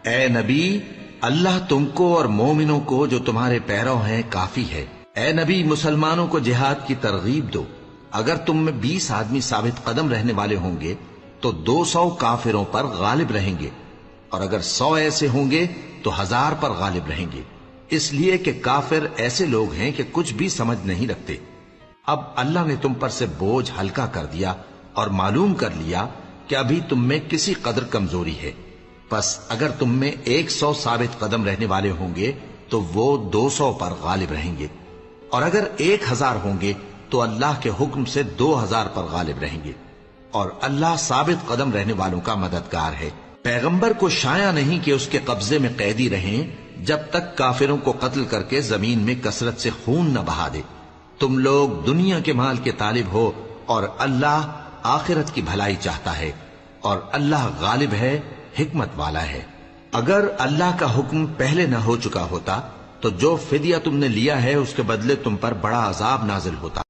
اے نبی، اللہ تم کو اور مومنوں کو جو تمہارے پیرو ہیں کافی ہے۔ اے نبی، مسلمانوں کو جہاد کی ترغیب دو۔ اگر تم میں 20 آدمی ثابت قدم رہنے والے ہوں گے تو 200 کافروں پر غالب رہیں گے، اور اگر 100 ایسے ہوں گے تو 1000 پر غالب رہیں گے، اس لیے کہ کافر ایسے لوگ ہیں کہ کچھ بھی سمجھ نہیں رکھتے۔ اب اللہ نے تم پر سے بوجھ ہلکا کر دیا اور معلوم کر لیا کہ ابھی تم میں کسی قدر کمزوری ہے، پس اگر تم میں 100 ثابت قدم رہنے والے ہوں گے تو وہ 200 پر غالب رہیں گے، اور اگر 1000 ہوں گے تو اللہ کے حکم سے 2000 پر غالب رہیں گے، اور اللہ ثابت قدم رہنے والوں کا مددگار ہے۔ پیغمبر کو شایع نہیں کہ اس کے قبضے میں قیدی رہیں جب تک کافروں کو قتل کر کے زمین میں کثرت سے خون نہ بہا دے۔ تم لوگ دنیا کے مال کے طالب ہو اور اللہ آخرت کی بھلائی چاہتا ہے، اور اللہ غالب ہے، حکمت والا ہے۔ اگر اللہ کا حکم پہلے نہ ہو چکا ہوتا تو جو فدیہ تم نے لیا ہے اس کے بدلے تم پر بڑا عذاب نازل ہوتا۔